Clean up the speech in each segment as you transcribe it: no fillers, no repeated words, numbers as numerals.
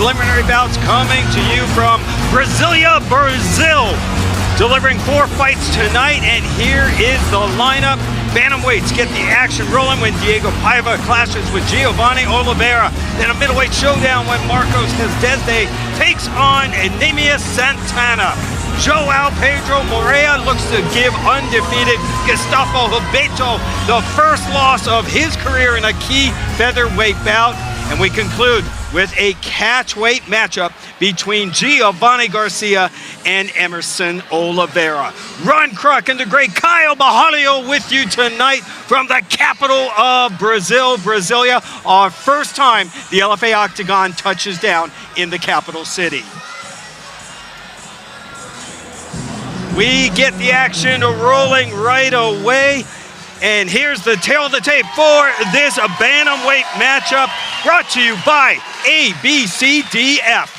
preliminary bouts coming to you from Brasilia, Brazil. Delivering 4 fights tonight, and here is the lineup. Bantamweights get the action rolling when Diego Paiva clashes with Giovanni Oliveira. Then a middleweight showdown when Marcos Desde takes on Enemias Santana. Joao Pedro Moreira looks to give undefeated Gustavo Hubeto the first loss of his career in a key featherweight bout. And we conclude with a catchweight matchup between Giovanni Garcia and Emerson Oliveira. Ron Kruk and the great Caio Borralho with you tonight from the capital of Brazil, Brasilia. Our first time the LFA octagon touches down in the capital city. We get the action rolling right away. And here's the tail of the tape for this bantamweight matchup, brought to you by ABCDF.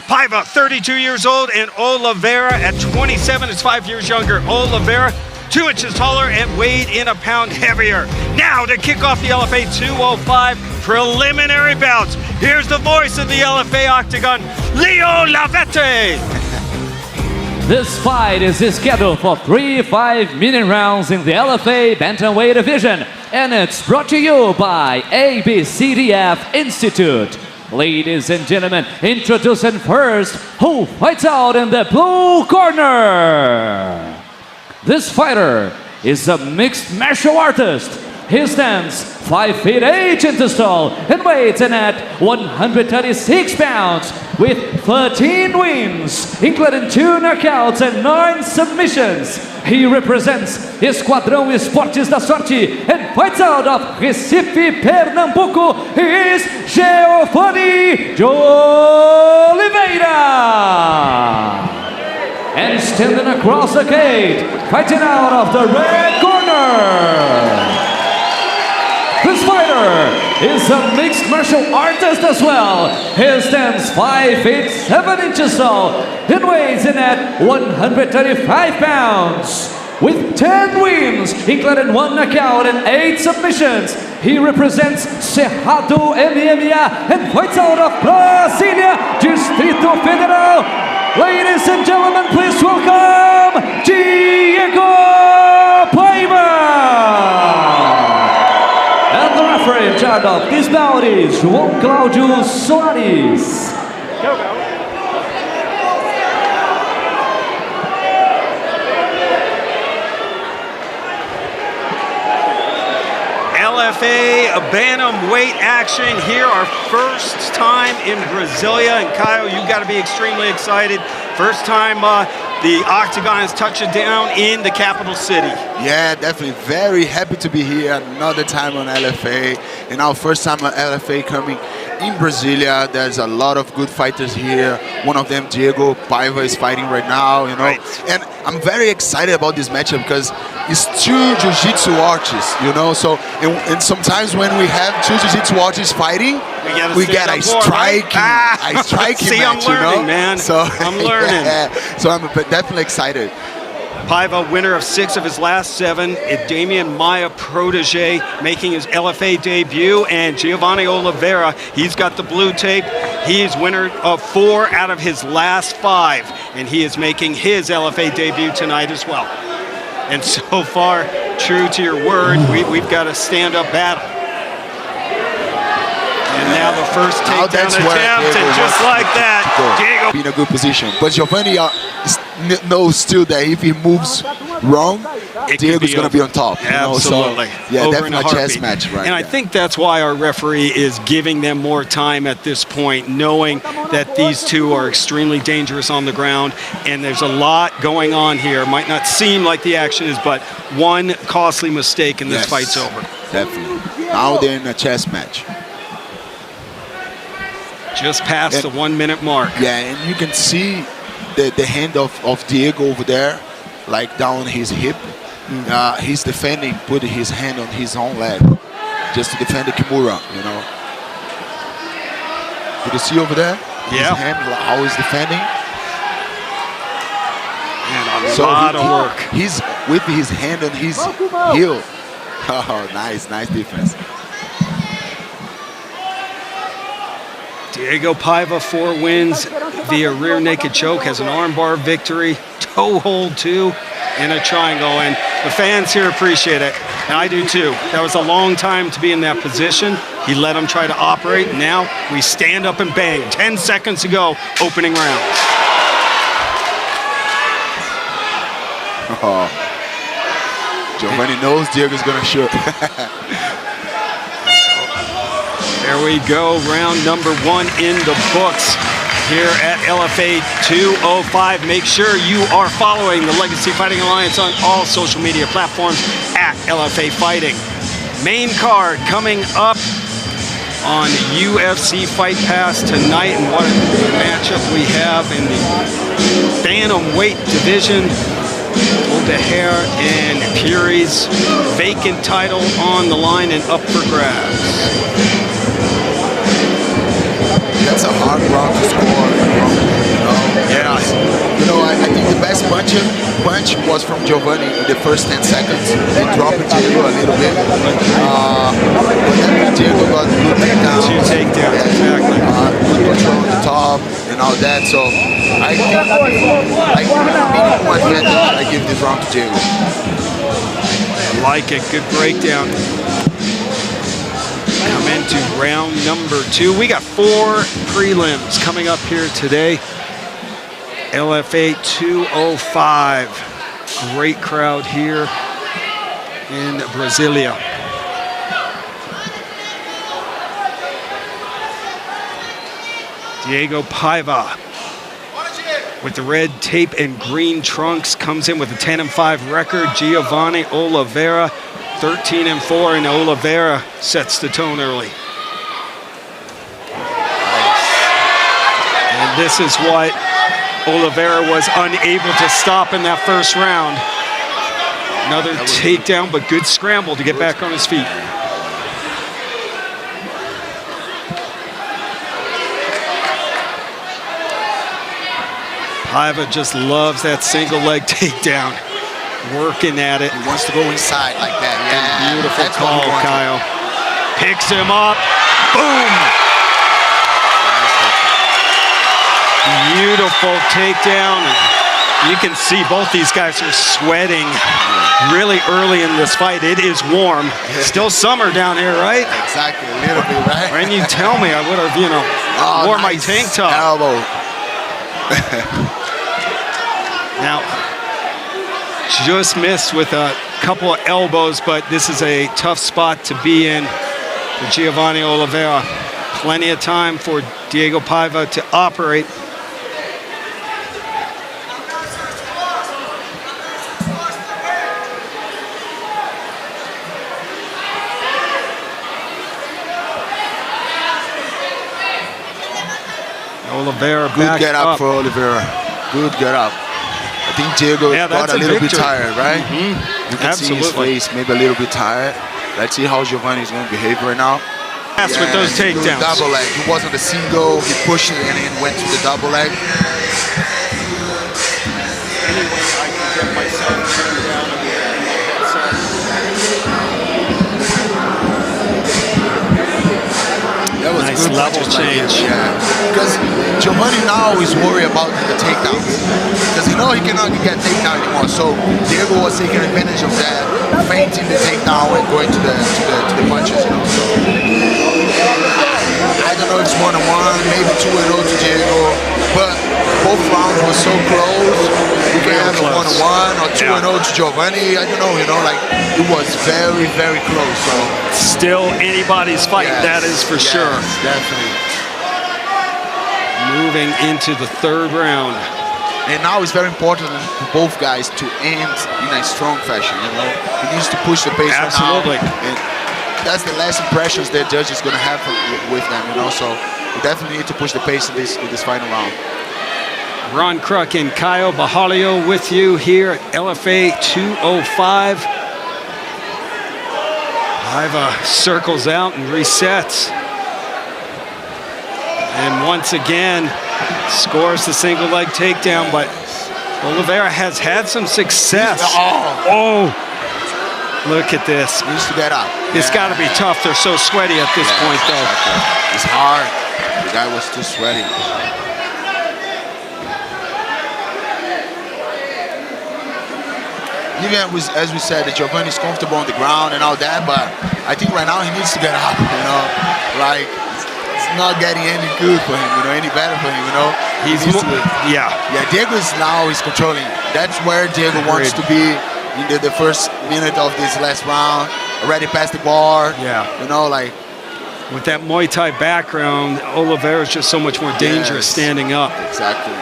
Paiva, 32 years old, and Oliveira at 27 is 5 years younger. Oliveira, 2 inches taller and weighed in a pound heavier. Now to kick off the LFA 205 preliminary bouts, here's the voice of the LFA octagon, Leo Lavete. This fight is scheduled for 3 5-minute rounds in the LFA Bantamweight division, and it's brought to you by ABCDF Institute. Ladies and gentlemen, introducing first, who fights out in the blue corner. This fighter is a mixed martial artist. He stands 5 feet 8 inches tall and weighs in at 136 pounds with 13 wins, including 2 knockouts and 9 submissions. He represents Esquadrão Esportes da Sorte and fights out of Recife, Pernambuco. He is Giovanni Oliveira. And standing across the gate, fighting out of the red corner. This fighter is a mixed martial artist as well. He stands 5 feet 7 inches tall and weighs in at 135 pounds. With 10 wins, including 1 knockout and 8 submissions, he represents Cerrado MMA and fights out of Brasília, Distrito Federal. Ladies and gentlemen, please welcome Diego Paiva. And the referee in charge of this bout is João Cláudio Soares. LFA bantamweight action here, our first time in Brasilia. And Caio, you've got to be extremely excited. First time the octagon is touching down in the capital city. Yeah, definitely. Very happy to be here another time on LFA. And our first time on LFA coming in Brasilia. There's a lot of good fighters here. One of them, Diego Paiva, is fighting right now, you know. Right. And I'm very excited about this matchup because it's 2 jiu-jitsu artists, you know. So, and sometimes when we have 2 jiu-jitsu artists fighting, we get a striking, See, match, I'm learning, you know? man. So, I'm learning. Yeah, so I'm definitely excited. Paiva, winner of 6 of his last 7, Damian Maia protege, making his LFA debut, and Giovanni Oliveira, he's got the blue tape. He is winner of 4 out of his last 5, and he is making his LFA debut tonight as well. And so far, true to your word, we've got a stand-up battle. And now the first takedown attempt, and just like that, Diego be in a good position. But Giovanni knows still that if he moves wrong, Diego's going to be on top. Absolutely. You know? So, yeah, definitely a chess match, right? And I think that's why our referee is giving them more time at this point, knowing that these 2 are extremely dangerous on the ground, and there's a lot going on here. Might not seem like the action is, but one costly mistake and this fight's over. Definitely. Now they're in a chess match. Just past the 1 minute mark. Yeah, and you can see the hand of Diego over there, like down his hip. He's defending, putting his hand on his own leg, just to defend the Kimura, you know. Did you see over there? Yeah. His hand, how he's defending. And a lot of work. He's with his hand on his heel. Oh, nice defense. Diego Paiva, 4 wins via rear naked choke, has an armbar victory, toe hold 2, and a triangle. And the fans here appreciate it, and I do too. That was a long time to be in that position. He let him try to operate. Now we stand up and bang. 10 seconds to go, opening round. Oh. Giovanni knows Diego's gonna shoot. There we go, round number 1 in the books here at LFA 205. Make sure you are following the Legacy Fighting Alliance on all social media platforms at LFA Fighting. Main card coming up on UFC Fight Pass tonight, and what a matchup we have in the bantamweight division. O'Hare and Fury's vacant title on the line and up for grabs. That's a hard round to score. Yeah. I think the best punch was from Giovanni in the first 10 seconds. He dropped Diego a little bit. But then Diego got good takedowns. 2 takedowns, exactly. Good control on the top and all that. So I think minimum advantage I give this round to Diego. I like it. Good breakdown. Come into round number 2. We got 4 prelims coming up here today. LFA 205. Great crowd here in Brasilia. Diego Paiva with the red tape and green trunks comes in with a 10-5 record. Giovanni Oliveira 13-4, and Oliveira sets the tone early. And this is what Oliveira was unable to stop in that first round. Another takedown, but good scramble to get back on his feet. Paiva just loves that single leg takedown. Working at it. He wants to go inside like that. Yeah. Beautiful call, Kyle. Picks him up. Boom! Beautiful takedown. You can see both these guys are sweating really early in this fight. It is warm. Still summer down here, right? Exactly, a little bit, right? And you tell me I would have, wore my tank top. Elbow. Now, just missed with a couple of elbows, but this is a tough spot to be in for Giovanni Oliveira. Plenty of time for Diego Paiva to operate. Oliveira Good back get up up for Oliveira. Good get up. I think Diego got a little bit tired, right? You can see his face, maybe a little bit tired. Let's see how Giovanni is going to behave right now. Yes, with those takedowns. Double leg. He wasn't a single. He pushed it and then went to the double leg. Any way I can get myself turned down in the headset. That was nice good level change. Yeah, because Giovanni now is worried about the takedowns because he cannot get takedown anymore. So Diego was taking advantage of that, feinting the takedown and going to the punches. So I don't know if it's 1-1, maybe 2-0 to Diego, but both rounds were so close. We can have a 1-1 or 2-0 to Giovanni. I don't know. It was very, very close. So still anybody's fight. Yes, that is for sure. Definitely. Moving into the 3rd round. And now it's very important for both guys to end in a strong fashion. He needs to push the pace. Absolutely. And that's the last impressions that judge is going to have with them. So we definitely need to push the pace in this final round. Ron Kruk and Kyle Bajalio with you here at LFA 205. Paiva circles out and resets. And once again, scores the single leg takedown, but Oliveira has had some success. Oh, look at this. Needs to get up. It's got to be tough. They're so sweaty at this point, though. Exactly. It's hard. The guy was too sweaty. Even as we said, that Giovanni's comfortable on the ground and all that, but I think right now he needs to get up, you know? Like, it's not getting any good for him, you know, any better for him, you know? Yeah. Yeah, Diego is now controlling. That's where Diego wants to be in the first minute of this last round. Already past the bar. Yeah. You know, like. With that Muay Thai background, Oliveira is just so much more dangerous standing up. Exactly.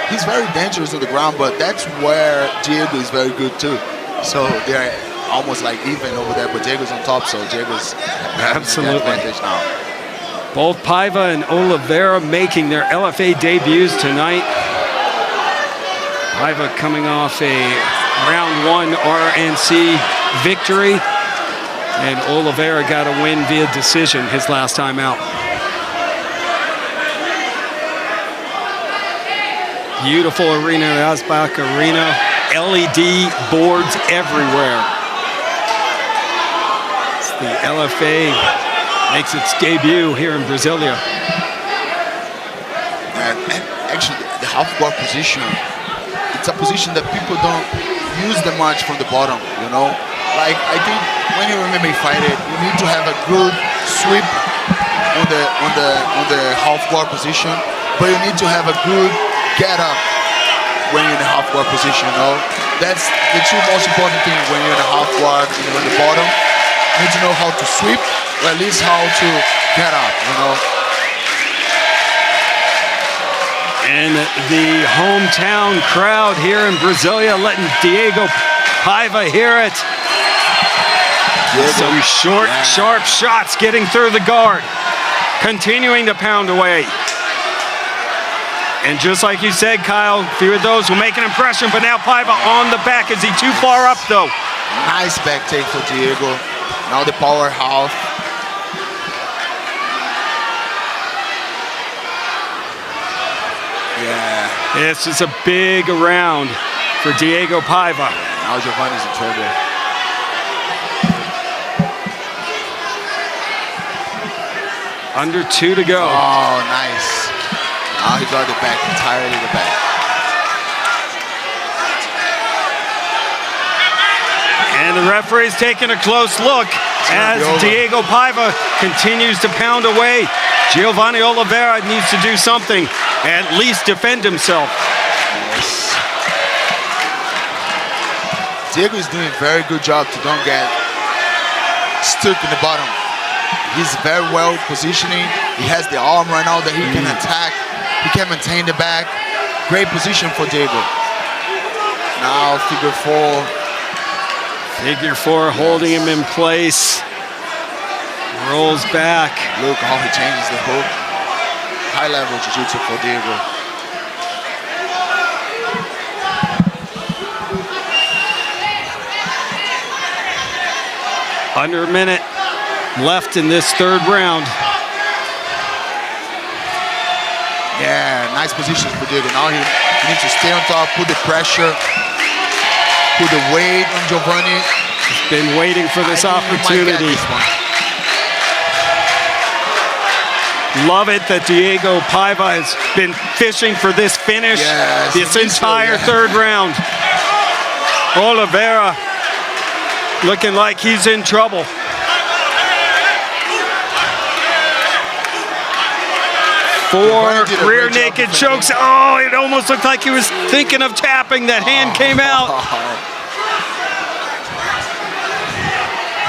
He's very dangerous on the ground, but that's where Diego is very good too. So they're almost like even over there, but Diego's on top, so Diego's absolutely advantage now. Both Paiva and Oliveira making their LFA debuts tonight. Paiva coming off a round 1 RNC victory, and Oliveira got a win via decision his last time out. Beautiful arena, the Asbach Arena. LED boards everywhere. It's the LFA makes its debut here in Brasilia. And actually, the half guard position, it's a position that people don't use that much from the bottom, you know? Like, I think when you MMA fight it, you need to have a good sweep on the half guard position, but you need to have a good get up when you're in the half guard position, you know? That's the two most important things when you're in the half guard, you know, on the bottom. You need to know how to sweep, or at least how to get up, you know? And the hometown crowd here in Brasilia letting Diego Paiva hear it. Some short, sharp shots getting through the guard. Continuing to pound away. And just like you said, Kyle, a few of those will make an impression, but now Paiva on the back. Is he too far up, though? Nice back take for Diego. Now the powerhouse. Yeah. This is a big round for Diego Paiva. Now Giovanni's in trouble. Under 2 to go. Oh, nice. Now he got the back, entirely the back. And the referee's taking a close look as Diego Paiva continues to pound away. Giovanni Oliveira needs to do something, at least defend himself. Yes. Diego is doing a very good job to don't get stuck in the bottom. He's very well positioning. He has the arm right now that he can attack. He can maintain the back. Great position for Diego. Now figure 4. Figure 4 holding him in place. Rolls back. Look how he changes the hook. High level jiu-jitsu for Diego. Under a minute left in this 3rd round. Yeah, nice position for Diego. Now he needs to stay on top, put the pressure, put the weight on Giovanni. He's been waiting for this opportunity. Love it that Diego Paiva has been fishing for this finish this entire 3rd round. Oliveira looking like he's in trouble. 4 rear naked chokes. Oh, it almost looked like he was thinking of tapping. That hand came out.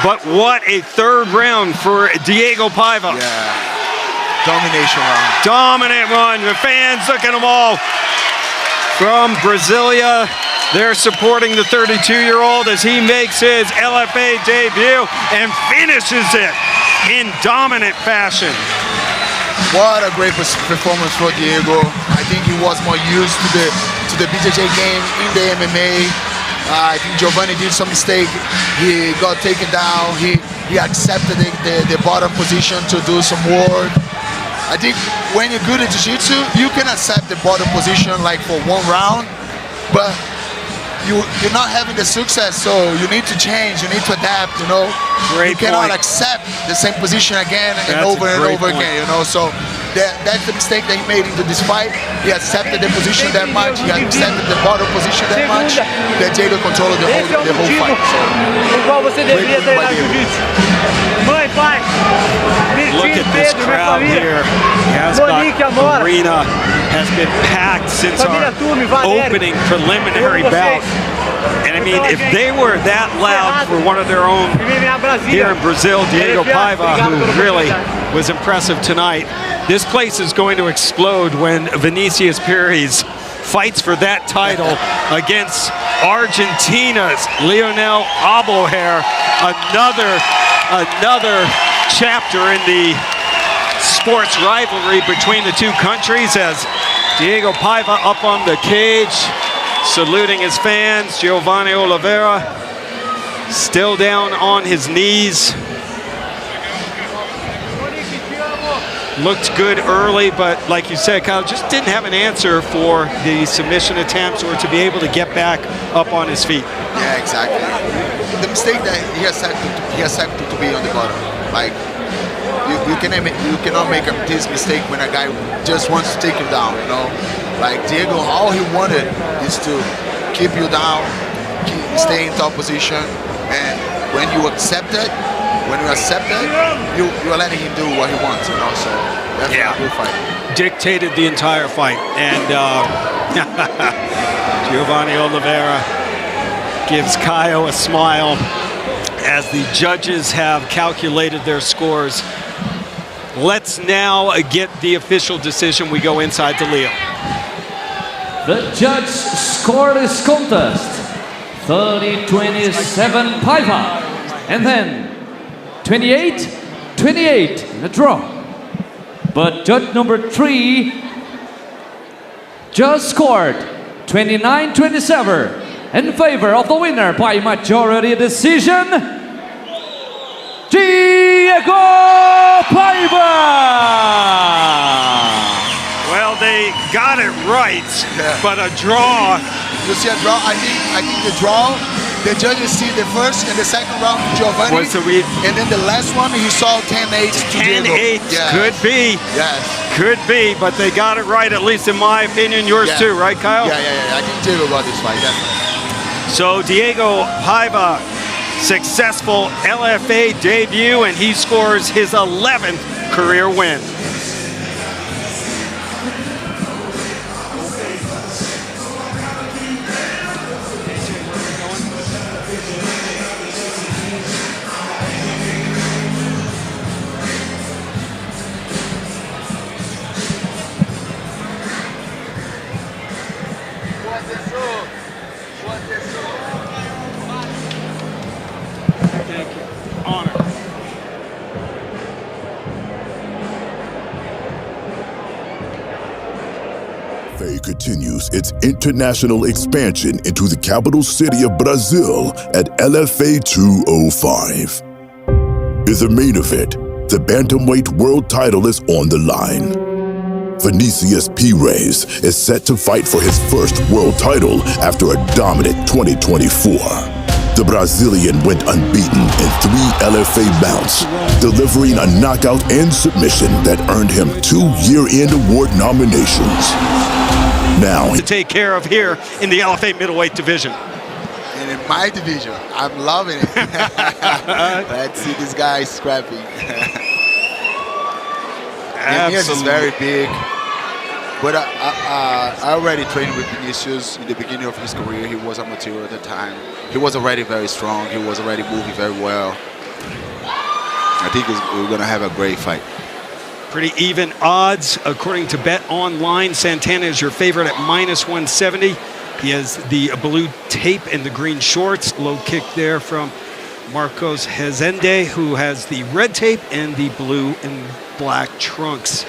But what a 3rd round for Diego Paiva. Yeah. Domination run. Dominant run. The fans, look at them all. From Brasilia, they're supporting the 32-year-old as he makes his LFA debut and finishes it in dominant fashion. What a great performance for Diego. I think he was more used to the BJJ game in the MMA. I think Giovanni did some mistake. He got taken down. He accepted the bottom position to do some work. I think when you're good at jiu-jitsu, you can accept the bottom position like for 1 round, but you're not having the success, so you need to change, you need to adapt, you know. Great you cannot point. accept the same position again and That's over a and great over point. again, you know. So that's the mistake that he made into this fight. He accepted the position that much, he accepted the bottom position that much, that Diego controlled the whole fight. So, o qual você deveria Great treinar move by jiu-jitsu. Mãe, pai, Look Virgínia, at this Pedro, minha crowd família. here. Monique, The Amora. arena has been packed since Família our Turme, Valério. opening preliminary Todos bout. vocês. And I mean, if they were that loud for one of their own Primeiro em Brasília. here in Brazil, Diego LFA, Paiva, obrigado pela who really oportunidade. was impressive tonight. This place is going to explode when Vinicius Pires fights for that title against Argentina's Lionel Aboher. Another chapter in the sports rivalry between the two countries as Diego Paiva up on the cage, saluting his fans. Giovanni Oliveira still down on his knees. Looked good early, but like you said, Kyle, just didn't have an answer for the submission attempts or to be able to get back up on his feet. yeah, exactly. The mistake that he accepted to be on the bottom. Like, you cannot make this mistake when a guy just wants to take you down, you know? Like, Diego, all he wanted is to keep you down, stay in top position, and when you accept it, you're letting him do what he wants, you know? So that's a good fight. Dictated the entire fight, and Giovanni Oliveira gives Caio a smile as the judges have calculated their scores. Let's now get the official decision. We go inside to Leo. The judge scored this contest 30-27 Paiva, and then 28-28 in a draw. But judge number 3 just scored 29-27 in favor of the winner by majority decision, Diego Paiva. Well, they got it right, Yeah. but a draw. You see a draw? I think the draw, the judges see the first and the second round to Giovanni, Was the read- and then the last one he saw 10-8 to Diego. 10-8 Yes. could be. Yes. Could be, but they got it right, at least in my opinion. Yours Yeah. too, right, Kyle? Yeah. I think Diego got this fight, definitely. So Diego Paiva, successful LFA debut, and he scores his 11th career win. Thank you. Honor. LFA continues its international expansion into the capital city of Brazil at LFA 205. In the main event, the bantamweight world title is on the line. Vinicius Pires is set to fight for his first world title after a dominant 2024. The Brazilian went unbeaten in 3 LFA bouts, delivering a knockout and submission that earned him 2 year-end award nominations. Now, To take care of here in the LFA middleweight division. And in my division, I'm loving it. Let's see this guy scrapping. Vinicius is very big, but I already trained with Vinicius in the beginning of his career. He was amateur at the time. He was already very strong. He was already moving very well. I think we're going to have a great fight. Pretty even odds, according to Bet Online. Santana is your favorite at -170. He has the blue tape and the green shorts. Low kick there from Marcos Rezende, who has the red tape and the blue and black trunks.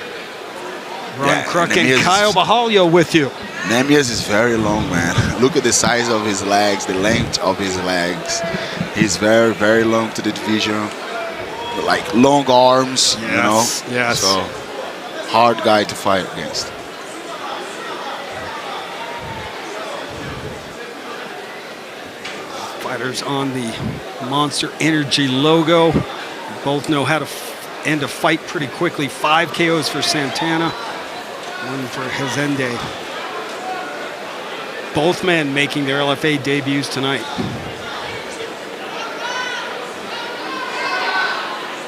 Ron Yeah, Kruk and and Kyle Bahalio with you. Nemias is very long, man. Look at the size of his legs, the length of his legs. He's very, very long to the division. Like long arms, you know. Yes. So hard guy to fight against. Fighters on the Monster Energy logo. Both know how to end a fight pretty quickly. 5 KOs for Santana, 1 for Hezende. Both men making their LFA debuts tonight.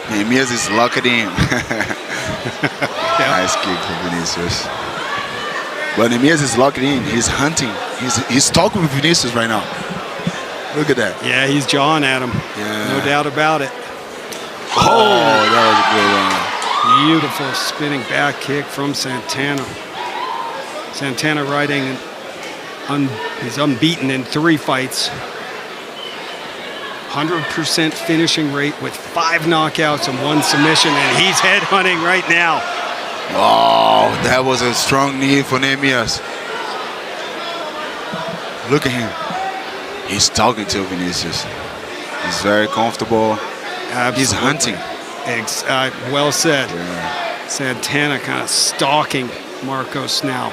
Nehemias is locked in. Nice kick for Vinicius. But Nehemias is locked in. He's hunting. He's talking with Vinicius right now. Look at that. Yeah, he's jawing at him. Yeah. No doubt about it. Oh, that was a good one. Beautiful spinning back kick from Santana. Santana riding, he's unbeaten in 3 fights. 100% finishing rate with 5 knockouts and 1 submission, and he's headhunting right now. Oh, that was a strong knee for Nehemias. Look at him. He's talking to Vinicius. He's very comfortable. Absolutely. He's hunting. Well said. Yeah. Santana kind of stalking Marcos now.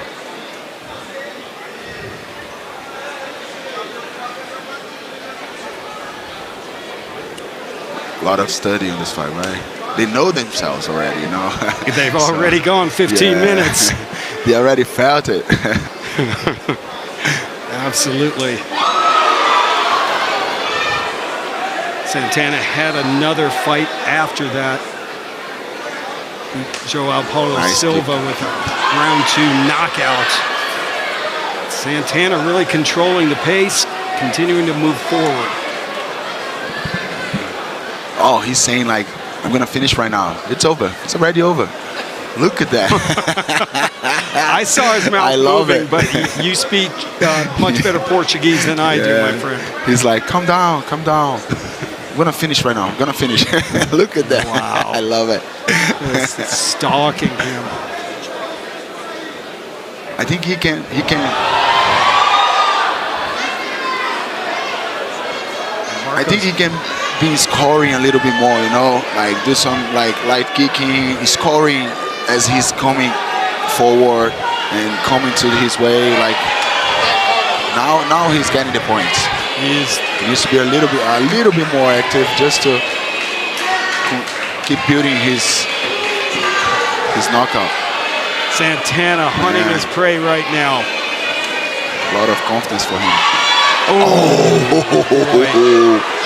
A lot of study on this fight, right? They know themselves already, you know. They've already gone 15 minutes. They already felt it. Absolutely. Santana had another fight after that. Joao Paulo Silva with a round 2 knockout. Santana really controlling the pace, continuing to move forward. Oh, he's saying like, I'm gonna finish right now. It's over. It's already over. Look at that. I saw his mouth moving, but you speak much better Portuguese than I do, my friend. He's like, calm down, calm down. I'm gonna finish right now. I'm gonna finish. Look at that. Wow. I love it. Stalking him. I think he can. I think he can be scoring a little bit more, you know, like do some like light kicking, scoring as he's coming forward and coming to his way. Like now he's getting the points. He needs to be a little bit more active just to keep building his knockout. Santana hunting his prey right now. A lot of confidence for him.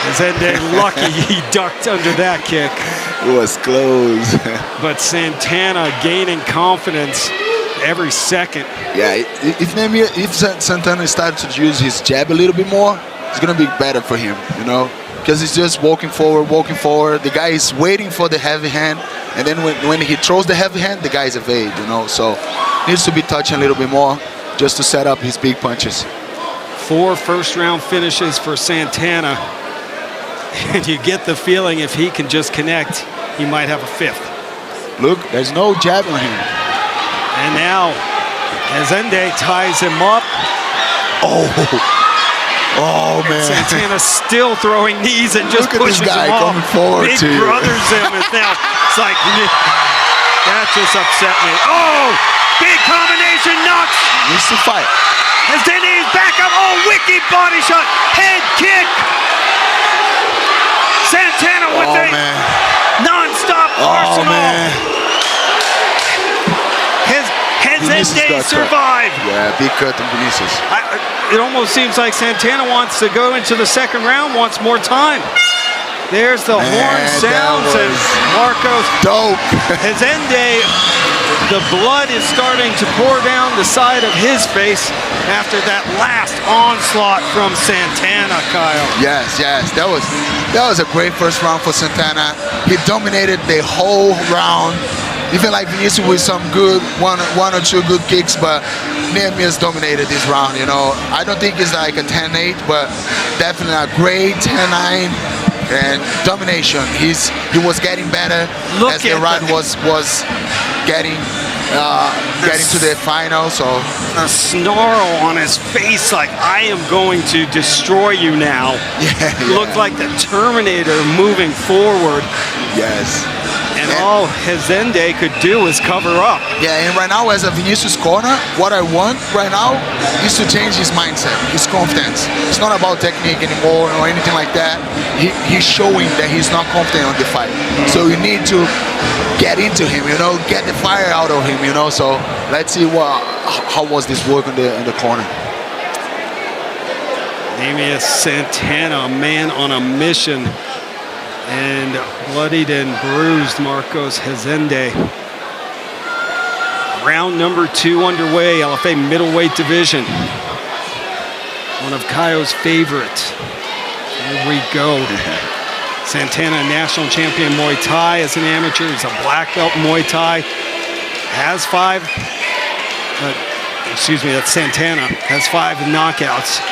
Hezende lucky he ducked under that kick. It was close. But Santana gaining confidence every second. Yeah, if Santana started to use his jab a little bit more, it's gonna be better for him, you know, because he's just walking forward. The guy is waiting for the heavy hand, and then when he throws the heavy hand, the guys evade, you know. So needs to be touching a little bit more just to set up his big punches. 4 first-round finishes for Santana, and you get the feeling if he can just connect, he might have a 5th. Look, there's no jab on him. And now Hezende ties him up. Oh man! Santana still throwing knees and just pushes this guy him off. coming forward Big to you. brothers him. It's like, that just upset me. Oh, big combination knocks. Needs to fight. Hezende is back up. Oh, wicked body shot. Head kick. Santana with a non-stop arsenal. Man. Hezende survived. Yeah, big cut on Vinicius. It almost seems like Santana wants to go into the 2nd round, wants more time. There's the horn sounds and Marcos. Dope. Hezende, the blood is starting to pour down the side of his face after that last onslaught from Santana, Kyle. Yes. That was a great first round for Santana. He dominated the whole round. Even like Vinicius with some good one or two good kicks, but Nehemias dominated this round, you know. I don't think it's like a 10-8, but definitely a great 10-9 and domination. He was getting better as the round was getting to the final. So a snarl on his face, like I am going to destroy you now. Yeah. Looked like the Terminator moving forward. Yes. And all Hezende could do was cover up. Yeah, and right now as a Vinicius corner, what I want right now is to change his mindset, his confidence. It's not about technique anymore or anything like that. He's showing that he's not confident on the fight. So you need to get into him, you know, get the fire out of him, you know. So let's see how was this work in the corner. Namias Santana, a man on a mission. And bloodied and bruised Marcos Hezende. Round number 2 underway, LFA middleweight division. One of Caio's favorites. Here we go. Santana, national champion Muay Thai as an amateur. He's a black belt Muay Thai. Has 5, excuse me, that's Santana. Has 5 knockouts.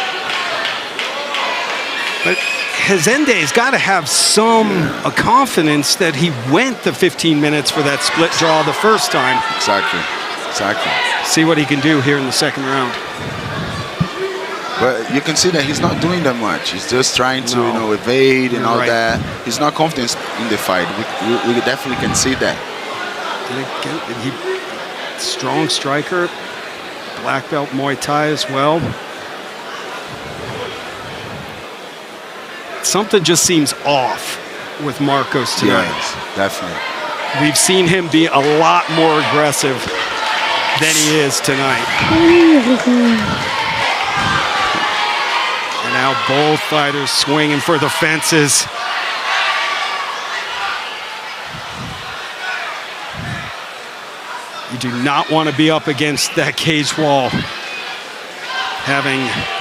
But Hezende's got to have some confidence that he went the 15 minutes for that split draw the first time. Exactly. See what he can do here in the second round. But you can see that he's not doing that much. He's just trying to, you know, evade and all that. He's not confident in the fight. We definitely can see that. And again, strong striker, black belt Muay Thai as well. Something just seems off with Marcos tonight. Yes, definitely. We've seen him be a lot more aggressive than he is tonight. And now both fighters swinging for the fences. You do not want to be up against that cage wall, having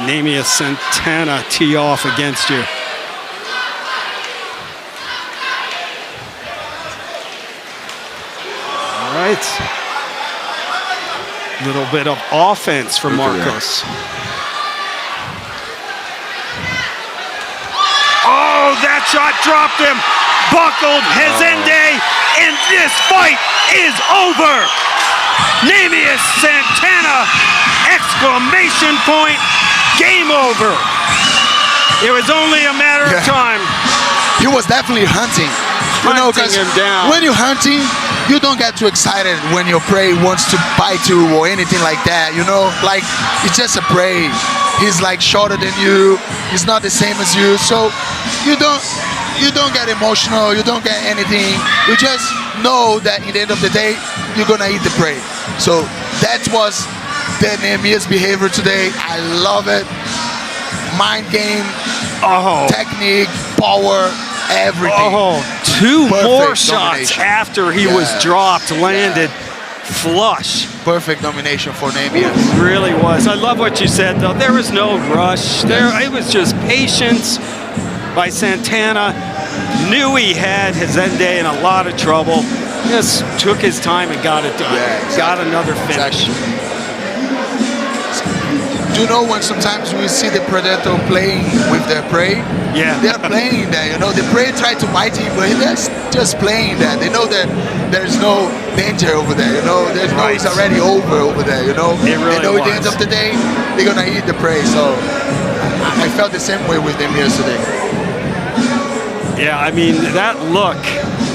Namias Santana tee off against you. Right. Little bit of offense from Marcos. Oh, that shot dropped him. Buckled Hezende, and this fight is over. Namias Santana, exclamation point, game over. It was only a matter of time. He was definitely hunting. You know, because when you're hunting, you don't get too excited when your prey wants to bite you or anything like that, you know? Like, it's just a prey. He's like shorter than you. He's not the same as you. So you don't get emotional. You don't get anything. You just know that in the end of the day, you're going to eat the prey. So that was the Namias behavior today. I love it. Mind game, technique, power, everything. Two more shots after he was dropped, landed flush. Perfect domination for Namias. Really was. I love what you said, though. There was no rush. It was just patience by Santana. Knew he had Hezende in a lot of trouble. Just took his time and got it done. Yeah, exactly. Got another finish. Exactly. Do you know when sometimes we see the predator playing with their prey? Yeah. They're playing that, you know. The prey try to bite him, but they're just playing that. They know that there's no danger over there, you know. There's no, it's already over there, you know. It really they know was. at the end of the day, they're going to eat the prey. So I felt the same way with them yesterday. Yeah, I mean, that look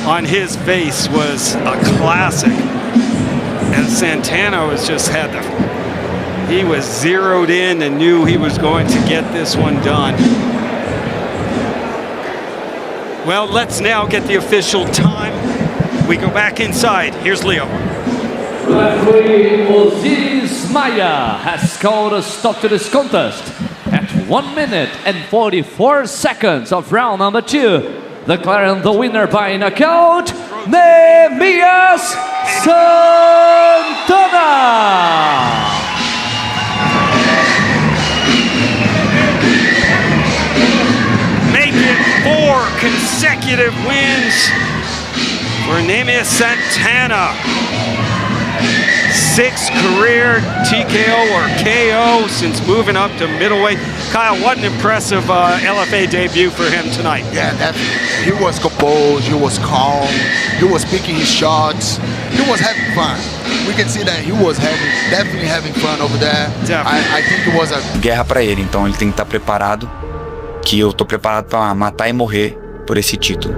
on his face was a classic. And Santana was just he was zeroed in and knew he was going to get this one done. Well, let's now get the official time. We go back inside. Here's Leo. Referee Osiris Maya has called a stop to this contest at 1 minute and 44 seconds of round number 2, declaring the winner by knockout, Namias Santana. Making 4 consecutive wins for Namias Santana. 6 career TKO or KO since moving up to middleweight. Kyle, what an impressive LFA debut for him tonight. Yeah, definitely. He was composed, he was calm, he was picking his shots, he was having fun. We can see that he was definitely having fun over there. I think it was a guerra para ele, então ele tem que estar preparado, que eu tô preparado para matar e morrer por esse título.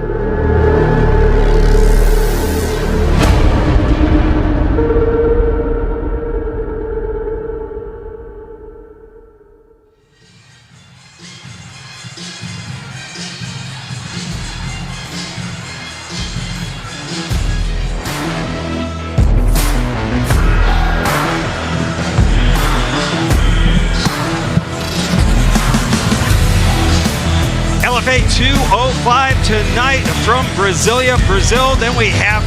LFA 205 tonight from Brasilia, Brazil. Then we have,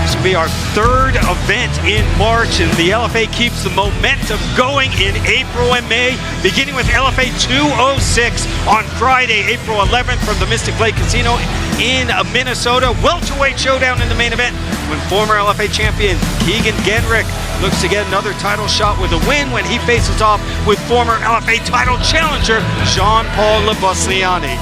this will be our third event in March, and the LFA keeps the momentum going in April and May, beginning with LFA 206 on Friday, April 11th from the Mystic Lake Casino in Minnesota. Welterweight showdown in the main event when former LFA champion Keegan Genrick looks to get another title shot with a win when he faces off with former LFA title challenger Jean-Paul Lebosniani.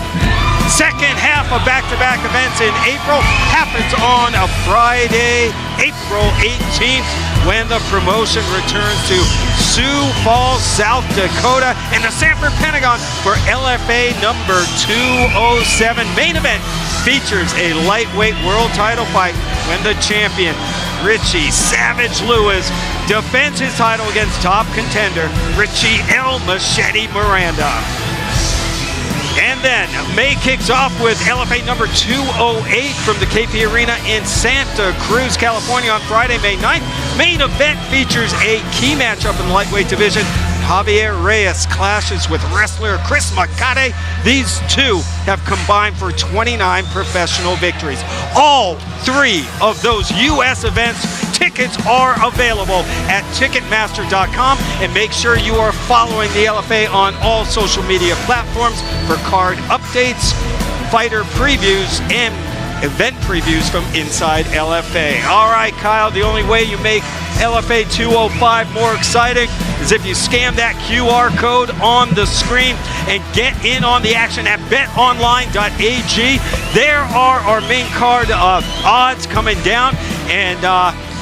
Second half of back-to-back events in April happens on a Friday, April 18th, when the promotion returns to Sioux Falls, South Dakota, and the Sanford Pentagon for LFA number 207. Main event features a lightweight world title fight when the champion, Richie Savage Lewis, defends his title against top contender, Richie El Machete Miranda. And then May kicks off with LFA number 208 from the KP Arena in Santa Cruz, California on Friday, May 9th. Main event features a key matchup in the lightweight division. Javier Reyes clashes with wrestler Chris Makate. These two have combined for 29 professional victories. All three of those U.S. events, tickets are available at Ticketmaster.com, and make sure you are following the LFA on all social media platforms for card updates, fighter previews, and event previews from inside LFA. All right, Kyle, the only way you make LFA 205 more exciting is if you scan that QR code on the screen and get in on the action at betonline.ag. There are our main card odds coming down, and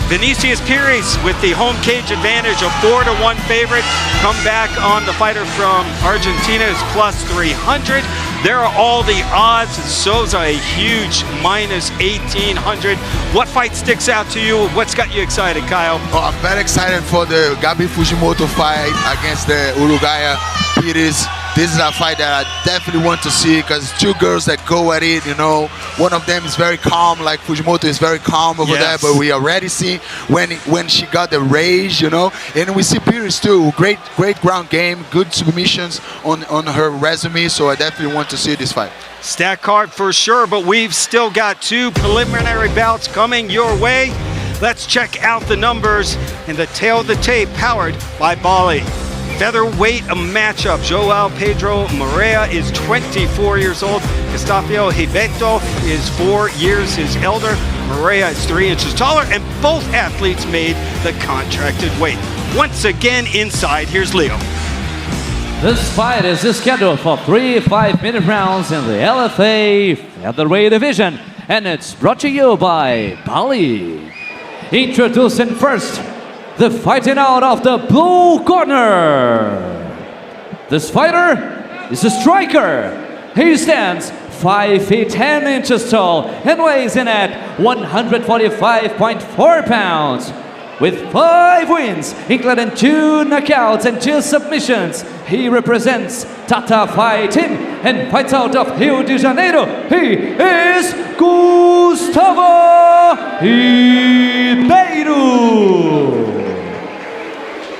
Vinicius Pires with the home cage advantage of 4-1 favorite. Come back on the fighter from Argentina is plus 300. There are all the odds. Souza a huge minus 1800. What fight sticks out to you? What's got you excited, Kyle? Oh, I'm very excited for the Gabi Fujimoto fight against the Uruguaya Pires. This is a fight that I definitely want to see because two girls that go at it, you know. One of them is very calm, like Fujimoto is very calm over there, but we already see when she got the rage, you know. And we see Pires too, great ground game, good submissions on her resume, so I definitely want to see this fight. Stack card for sure, but we've still got two preliminary bouts coming your way. Let's check out the numbers and the tail of the tape powered by Bali. Featherweight matchup. Joao Pedro Morea is 24 years old. Estafio Hibeto is 4 years his elder. Morea is 3 inches taller, and both athletes made the contracted weight. Once again inside, here's Leo. This fight is scheduled for 3 5-minute rounds in the LFA featherweight division, and it's brought to you by Bali. Introducing first, the fighting out of the blue corner. This fighter is a striker. He stands 5 feet 10 inches tall and weighs in at 145.4 pounds. With 5 wins, including 2 knockouts and 2 submissions, he represents Tata Fight Team and fights out of Rio de Janeiro. He is Gustavo Ribeiro.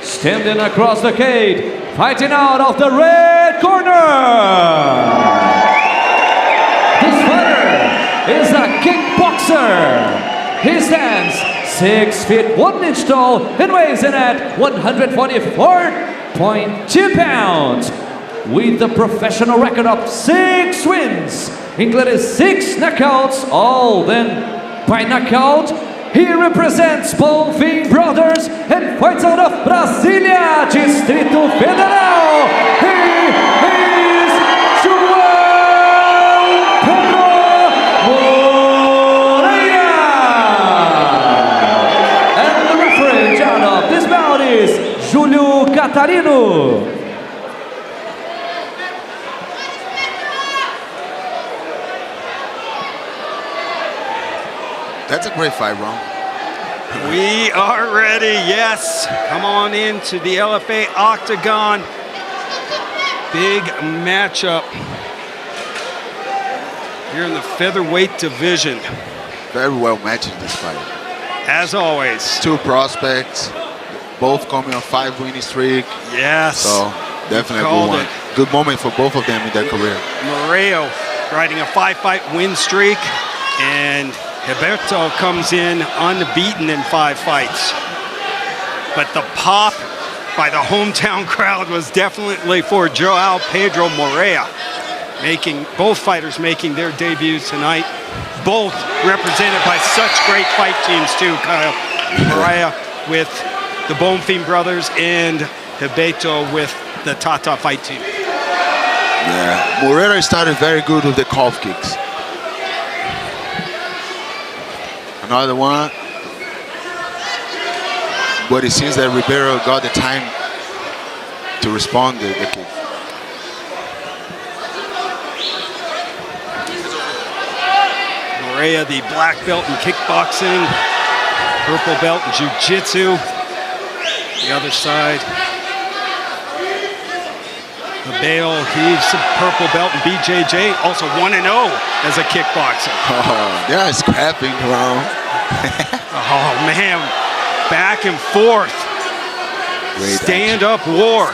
Standing across the cage, fighting out of the red corner. This fighter is a kickboxer. He stands 6 feet 1 inch tall and weighs in at 144.2 pounds. With a professional record of 6 wins, including 6 knockouts, all then by knockout. He represents Bonfim Brothers and fights out of Brasília, Distrito Federal. He is João Pedro Moreira. And the referee judge of this bout is Júlio Catarino. That's a great fight, Ron. We are ready, yes. Come on into the LFA octagon. Big matchup here in the featherweight division. Very well matched this fight. As always. 2 prospects, both coming on 5 winning streak. Yes. So definitely Called one. it. good moment for both of them in their career. Moreo riding a 5-fight win streak, and Gilberto comes in unbeaten in 5 fights. But the pop by the hometown crowd was definitely for Joao Pedro Moreira, both fighters making their debuts tonight. Both represented by such great fight teams too, Kyle. Moreira with the Bonfim brothers and Gilberto with the Tata fight team. Yeah, Moreira started very good with the calf kicks. Another one. But it seems that Ribeiro got the time to respond to the kick. Moreira, the black belt in kickboxing, purple belt in jiu-jitsu. The other side. Abel, he's a purple belt in BJJ, also 1-0 as a kickboxer. Oh, they're scrapping around. Oh man, back and forth. Stand-up war.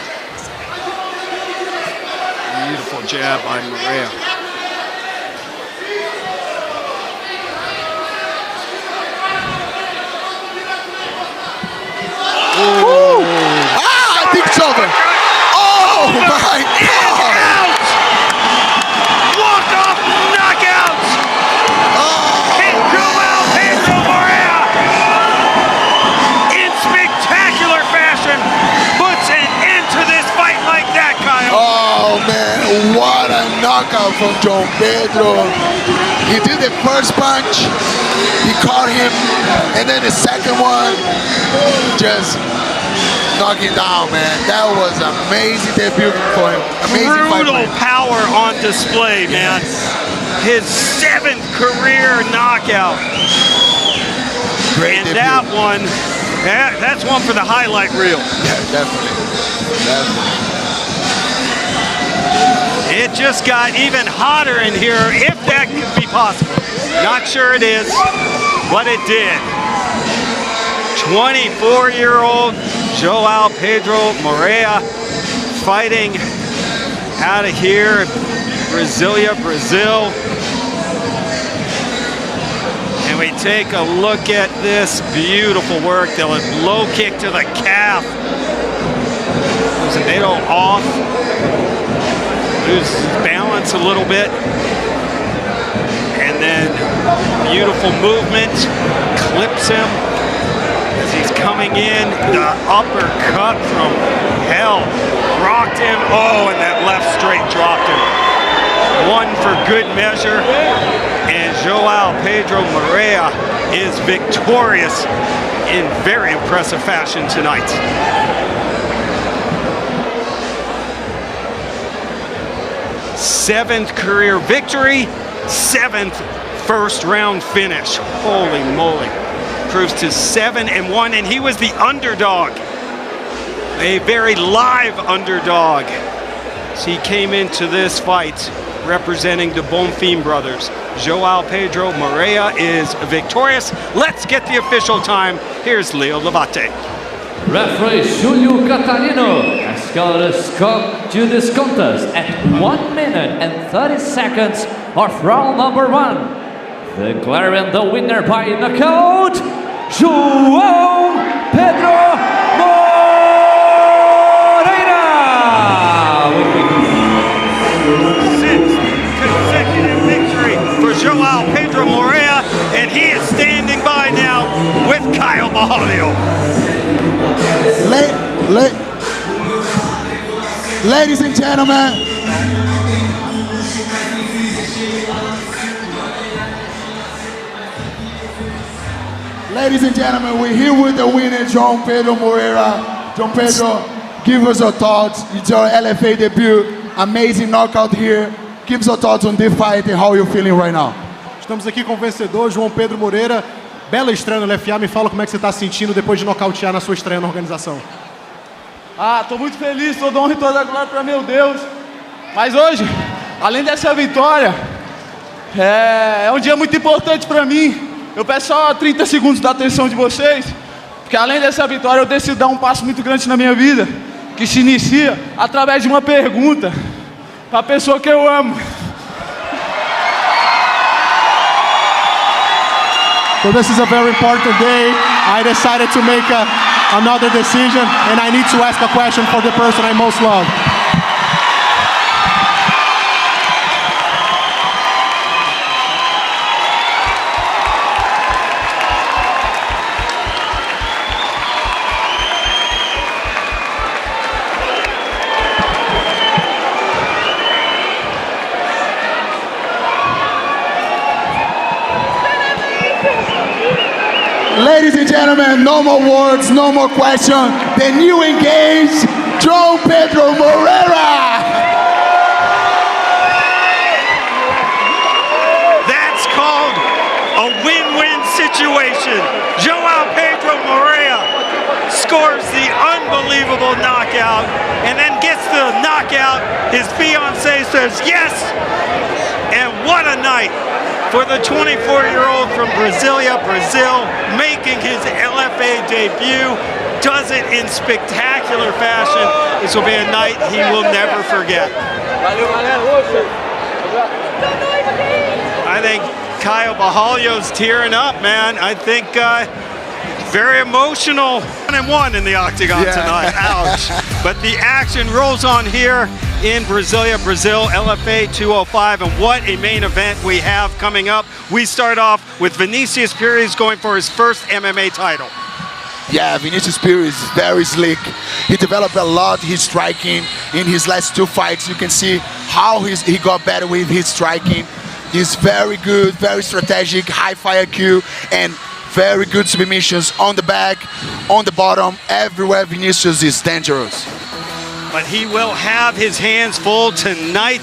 Beautiful jab by Moreira. Ooh. Ah, I think it's over. Oh my God! Walk-off knockout! Oh, And Joao Pedro Moreira, in spectacular fashion, puts an end to this fight like that, Kyle. oh man, what a knockout from João Pedro. He did the first punch, he caught him, and then the second one, just knocking down, man. That was amazing debut for him. Amazing fight for Brutal him. power on display, man. His 7th career knockout. Great And debut. that one, that's one for the highlight reel. Yeah, definitely. It just got even hotter in here, if that could be possible. Not sure it is, but it did. 24-year-old Joao Pedro Moreira fighting out of here, Brasilia, Brazil. And we take a look at this beautiful work. The low kick to the calf. Zanedo off. Loses balance a little bit. And then beautiful movement. Clips him as he's coming in. The uppercut from hell. Rocked him. Oh, and that left straight dropped him. One for good measure. And Joao Pedro Moreira is victorious in very impressive fashion tonight. 7th career victory, 7th first round finish. Holy moly. Proves to 7-1, and he was the underdog. A very live underdog. So he came into this fight representing the Bonfim brothers. Joao Pedro Moreira is victorious. Let's get the official time. Here's Leo Levate. Referee Julio Catarino has called a stop to this contest at 1 minute and 30 seconds of round number 1. Declaring the winner by knockout, Joao Pedro Moreira. 6th consecutive victory for Joao Pedro Moreira, and he is standing by now with Kyle Mahalio. Ladies and gentlemen, we're here with the winner, João Pedro Moreira. João Pedro, give us your thoughts. It's your LFA debut, amazing knockout here. Give us your thoughts on this fight and how you're feeling right now. Estamos aqui com o vencedor, João Pedro Moreira. Bela estreia no LFA. Me fala como é que você está se sentindo depois de nocautear na sua estreia na organização. Tô muito feliz, toda honra e toda glória para meu Deus. Mas hoje, além dessa vitória, é um dia muito importante para mim. Eu peço só 30 segundos da atenção de vocês, porque além dessa vitória eu decido dar um passo muito grande na minha vida. que se inicia através de uma pergunta para a pessoa que eu amo. So this is a very important day. I decided to make another decision, and I need to ask a question for the person I most love. Ladies and gentlemen, no more words, no more questions. The new engaged, João Pedro Moreira. That's called a win-win situation. João Pedro Moreira scores the unbelievable knockout and then gets the knockout. His fiancée says yes. And what a night for the 24-year-old from Brasilia, Brazil, making his LFA debut. Does it in spectacular fashion. This will be a night he will never forget. I think Caio Barralho's tearing up, man. I think very emotional. 1-1 in the octagon tonight. Ouch. But the action rolls on here in Brasilia, Brazil, LFA 205, and what a main event we have coming up. We start off with Vinicius Pires going for his first MMA title. Yeah, Vinicius Pires is very slick. He developed a lot his striking in his last two fights. You can see how he got better with his striking. He's very good, very strategic, high fire IQ, and very good submissions on the back, on the bottom. Everywhere Vinicius is dangerous. But he will have his hands full tonight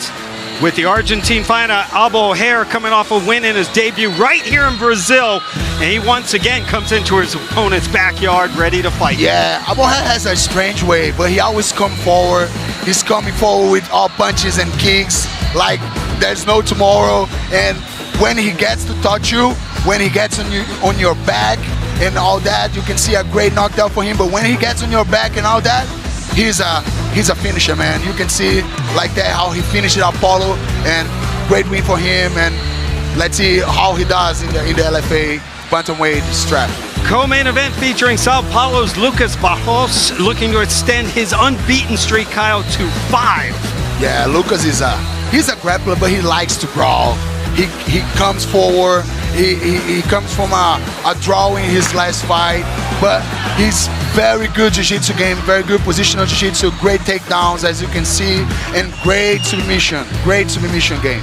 with the Argentine fighter Albo O'Hare coming off a win in his debut right here in Brazil. And he once again comes into his opponent's backyard ready to fight. Yeah, Albo O'Hare has a strange way, but he always comes forward. He's coming forward with all punches and kicks like there's no tomorrow. And when he gets to touch you, when he gets on your back and all that, you can see a great knockdown for him. But when he gets on your back and all that, he's a finisher, man. You can see like that how he finished Apollo, and great win for him. And let's see how he does in the LFA bantamweight strap. Co-main event featuring Sao Paulo's Lucas Barros looking to extend his unbeaten streak, Kyle, to 5. Yeah, Lucas he's a grappler, but he likes to brawl. He comes forward. He comes from a draw in his last fight, but he's very good jiu-jitsu game, very good positional jiu-jitsu, great takedowns as you can see, and great submission game.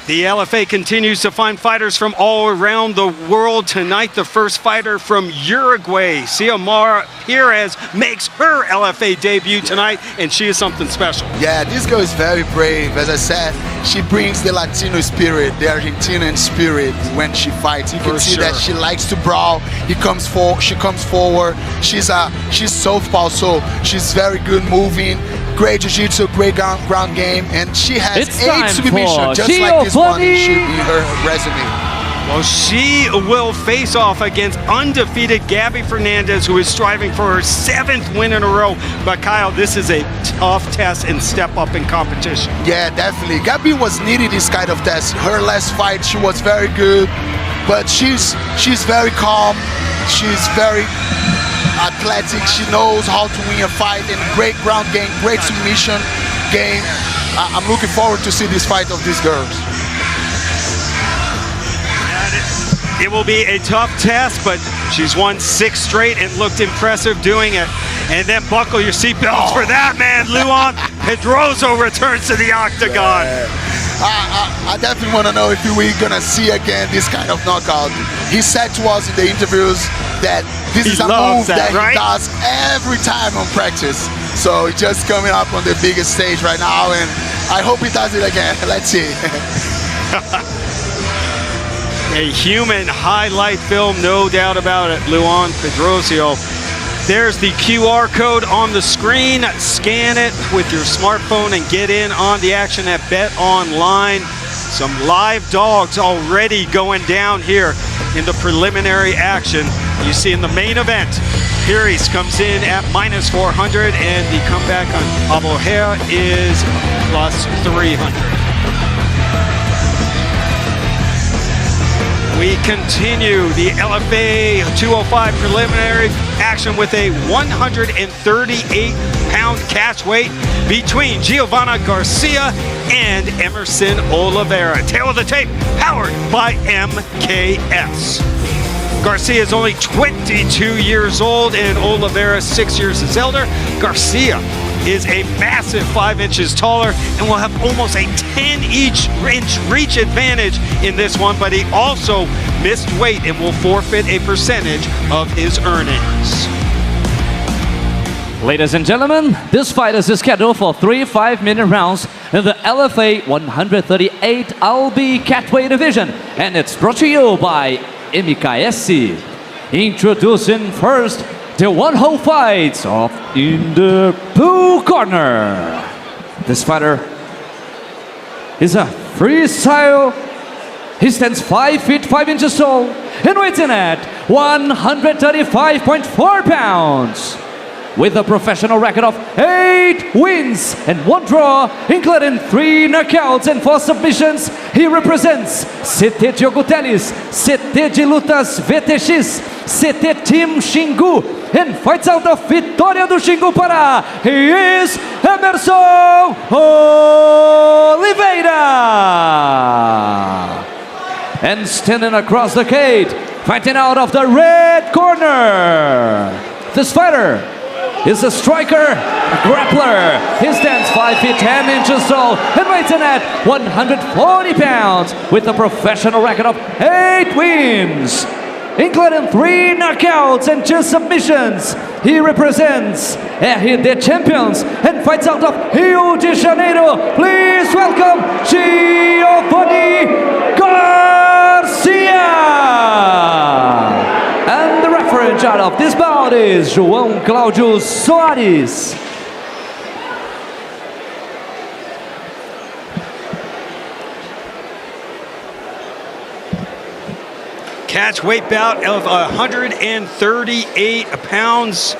The LFA continues to find fighters from all around the world. Tonight, the first fighter from Uruguay, Xiomara Pires, makes her LFA debut tonight, and she is something special. Yeah, this girl is very brave. As I said, she brings the Latino spirit, the Argentinian spirit when she fights. You can see that she likes to brawl. She comes forward. She's southpaw, so she's very good moving. Great jiu-jitsu, great ground game, and she has 8 submissions, just like this one in her resume. Well, she will face off against undefeated Gabby Fernandez, who is striving for her 7th win in a row. But Kyle, this is a tough test and step up in competition. Yeah, definitely. Gabby was needing this kind of test. Her last fight, she was very good, but she's very calm. She's very athletic. She knows how to win a fight, and great ground game, great submission game. I'm looking forward to see this fight of these girls. It will be a tough test, but she's won 6 straight and looked impressive doing it. And then buckle your seatbelts for that, man. Luan Pedroso returns to the octagon. I definitely want to know if we're going to see again this kind of knockout. He said to us in the interviews that this is a move that he does every time on practice. So it's just coming up on the biggest stage right now, and I hope he does it again. Let's see. A human highlight film, no doubt about it. Luan Pedroso. There's the QR code on the screen. Scan it with your smartphone and get in on the action at Bet Online. Some live dogs already going down here in the preliminary action. You see in the main event, Pires comes in at minus 400, and the comeback on Aboher is plus 300. We continue the LFA 205 preliminary action with a 138-pound catch weight between Giovanna Garcia and Emerson Oliveira. Tail of the tape, powered by MKS. Garcia is only 22 years old and Oliveira 6 years his elder. Garcia is a massive 5 inches taller and will have almost a 10-inch reach advantage in this one, but he also missed weight and will forfeit a percentage of his earnings. Ladies and gentlemen, this fight is scheduled for 3 5-minute rounds in the LFA 138 LB catchweight division, and it's brought to you by MKS. Introducing first the one-hole fights of in the blue corner. This fighter is a freestyle. He stands 5 feet 5 inches tall and weighs in at 135.4 pounds. With a professional record of 8 wins and 1 draw, including 3 knockouts and 4 submissions, he represents CT Diogo Teles, CT de Lutas VTX, CT Team Xingu, and fights out of Vitória do Xingu, Pará. He is Emerson Oliveira. And standing across the cage, fighting out of the red corner, this fighter is a striker, a grappler. He stands 5 feet 10 inches tall and weighs in at 140 pounds with a professional record of 8 wins, including 3 knockouts and 2 submissions. He represents RD Champions and fights out of Rio de Janeiro. Please welcome Giovanni Garcia. And the referee out of this bout is João Cláudio Soares. Catch weight bout of 138 pounds.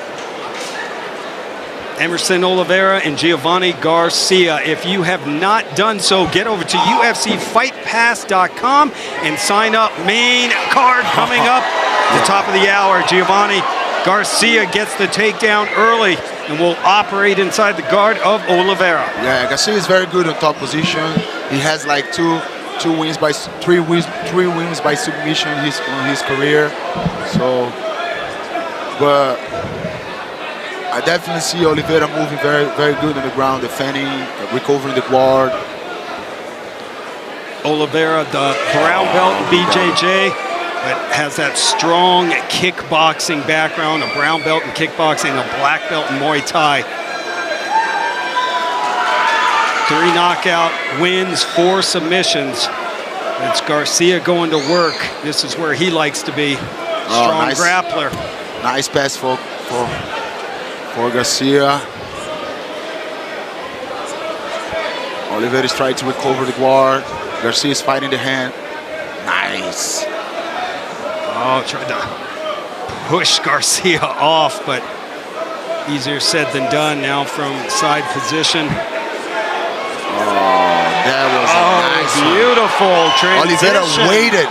Emerson Oliveira and Giovanni Garcia. If you have not done so, get over to UFCFightPass.com and sign up. Main card coming up at the top of the hour. Giovanni Garcia gets the takedown early and will operate inside the guard of Oliveira. Yeah, Garcia is very good on top position. He has like three wins by submission in his career. So, but I definitely see Oliveira moving very, very good on the ground, defending, recovering the guard. Oliveira, the brown belt in BJJ, but has that strong kickboxing background, a brown belt in kickboxing, a black belt in Muay Thai. 3 knockout wins, 4 submissions. It's Garcia going to work. This is where he likes to be. Strong nice grappler. Nice pass for Garcia. Oliveira is trying to recover the guard. Garcia is fighting the hand. Nice. Oh, tried to push Garcia off, but easier said than done now from side position. That was a nice beautiful transition. Oliveira waited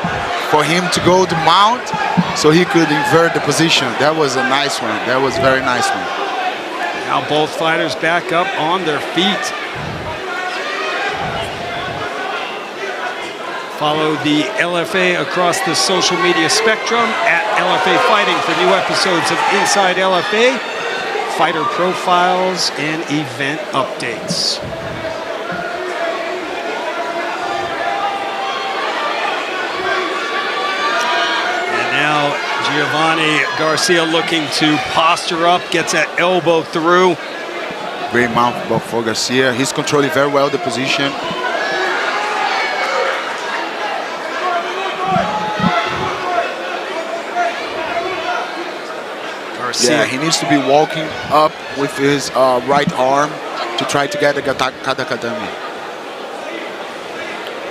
for him to go to mount so he could invert the position. That was a nice one. That was a very nice one. Now both fighters back up on their feet. Follow the LFA across the social media spectrum at LFA Fighting for new episodes of Inside LFA, fighter profiles, and event updates. Now Giovanni Garcia looking to posture up, gets that elbow through. Great mount for Garcia. He's controlling very well the position. Garcia. Yeah, he needs to be walking up with his right arm to try to get the katakatami.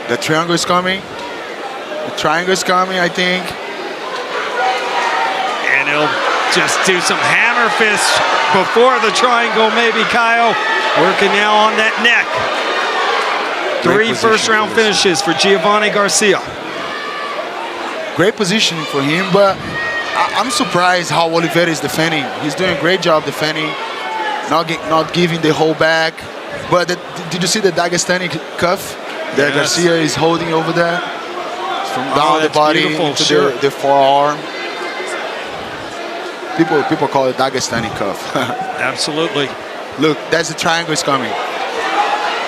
The triangle is coming. The triangle is coming, I think. And he'll just do some hammer fists before the triangle, maybe, Kyle. Working now on that neck. Three first-round finishes for Giovanni Garcia. Great positioning for him, but I'm surprised how Oliveira is defending. He's doing a great job defending, not giving the whole back. But did you see the Dagestani cuff that Garcia is holding over there? From down the body into the forearm. People call it Dagestani cuff. Absolutely. Look, that's the triangle is coming.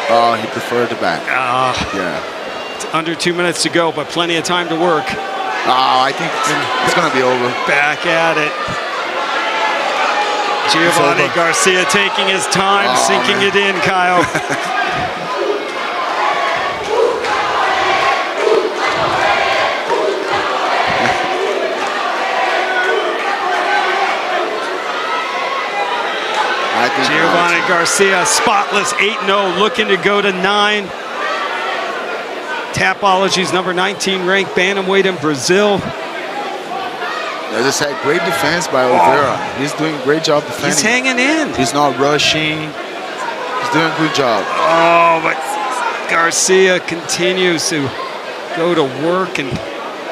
Oh, he preferred the back. Yeah. It's under 2 minutes to go, but plenty of time to work. I think it's going to be over. Back at it. Giovanni Garcia taking his time, sinking it in, Kyle. Giovanni Garcia, spotless 8-0, looking to go to 9. Tapology's number 19 ranked bantamweight in Brazil. As I said, great defense by Oliveira. He's doing a great job defending. He's hanging in. He's not rushing. He's doing a good job. Oh, but Garcia continues to go to work and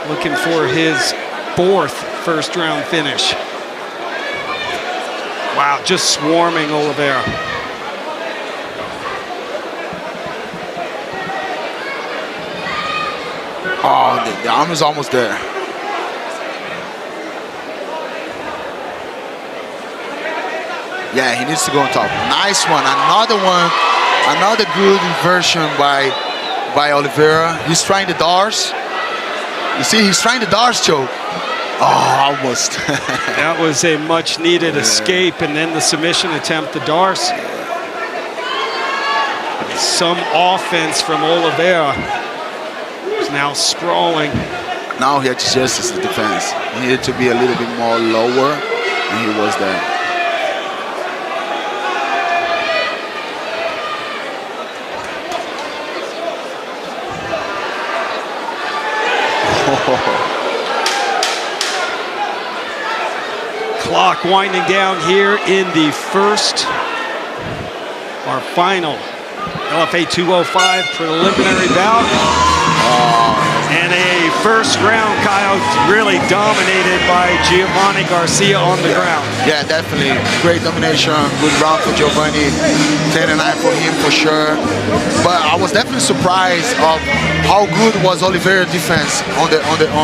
looking for his 4th first-round finish. Wow, just swarming Oliveira. Oh, the arm is almost there. Yeah, he needs to go on top. Nice one. Another one. Another good inversion by Oliveira. He's trying the Dars. You see, he's trying the Dars choke. Oh, almost. That was a much-needed escape, and then the submission attempt, the Dars. Some offense from Oliveira. He's now sprawling. Now he adjusts his defense. He needed to be a little bit more lower, and he was there. Clock winding down here in the first, our final LFA 205 preliminary bout. And a first round, Kyle, really dominated by Giovanni Garcia on the ground. Yeah, definitely. Great domination. Good round for Giovanni. 10-9 for him for sure. But I was definitely surprised of how good was Oliveira's defense on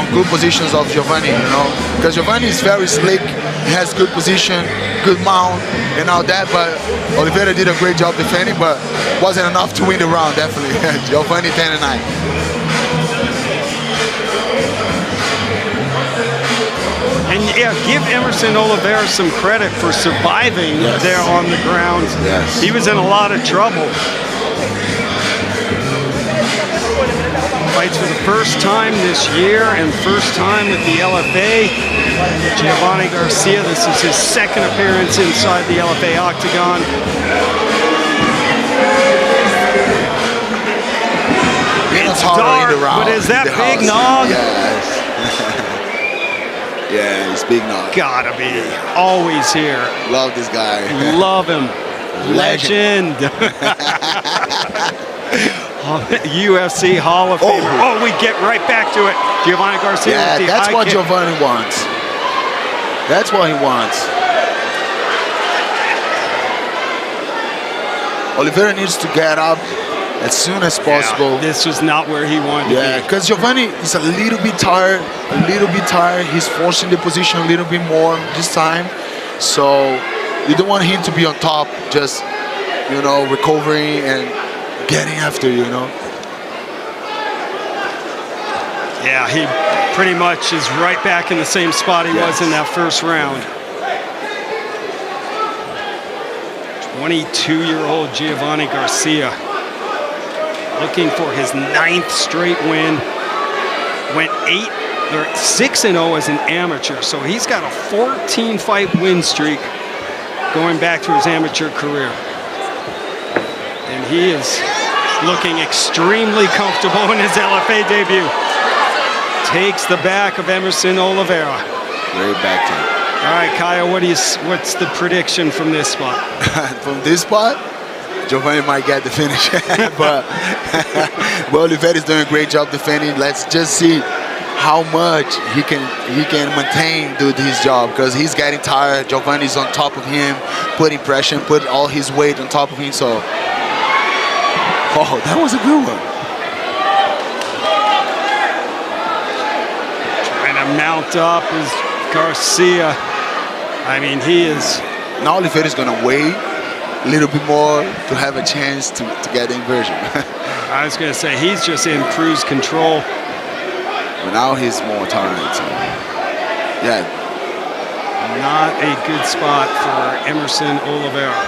good positions of Giovanni, you know. Because Giovanni is very slick, has good position, good mount, and all that. But Oliveira did a great job defending, but wasn't enough to win the round, definitely. Giovanni 10-9. And yeah, give Emerson Oliveira some credit for surviving there on the ground. Yes. He was in a lot of trouble. Fights for the first time this year and first time with the LFA. Giovanni Garcia, this is his 2nd appearance inside the LFA octagon. It's dark, but is that Big Nog? Yes. Yeah, it's Big Nog. Gotta be. Always here. Love this guy. Love him. Legend. UFC Hall of Famer. Oh, we get right back to it. Giovanni Garcia with the that's high what kick. Giovanni wants. That's what he wants. Oliveira needs to get up as soon as possible. Yeah, this was not where he wanted to be. Because Giovanni is a little bit tired, He's forcing the position a little bit more this time. So you don't want him to be on top, just, you know, recovering and getting after, you know. Yeah, he pretty much is right back in the same spot he was in that first round. 22-year-old Giovanni Garcia looking for his 9th straight win. Went 6-0 as an amateur, so he's got a 14-fight win streak going back to his amateur career. And he is looking extremely comfortable in his LFA debut. Takes the back of Emerson Oliveira. Great back take. All right, Kyle, what's the prediction from this spot? From this spot, Giovanni might get the finish, but Oliveira is doing a great job defending. Let's just see how much he can maintain do his job, because he's getting tired. Giovanni's on top of him, putting pressure, put all his weight on top of him. So, oh, that was a good one. Trying to mount up is Garcia. I mean, he is. Now Oliveira's gonna wait a little bit more to have a chance to get the inversion. I was gonna say, he's just in cruise control. But now he's more tired. So. Yeah. Not a good spot for Emerson Oliveira.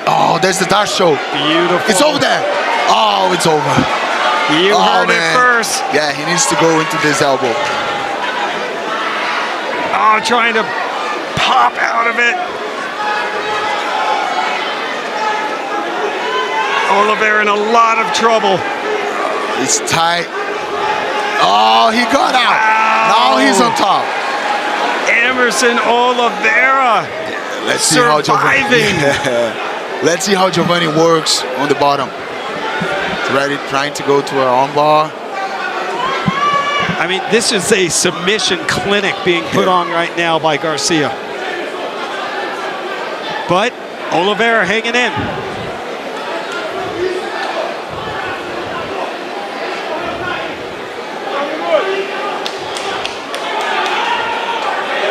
Oh, there's the dart show. Beautiful. It's over there. Oh, it's over. You heard it first. Yeah, he needs to go into this elbow. Oh, trying to pop out of it. Oliveira in a lot of trouble. It's tight. Oh, he got out. Now he's on top. Emerson Oliveira Let's see how surviving. Let's see how Giovanni works on the bottom. He's ready, trying to go to an arm bar. I mean, this is a submission clinic being put on right now by Garcia. But Oliveira hanging in.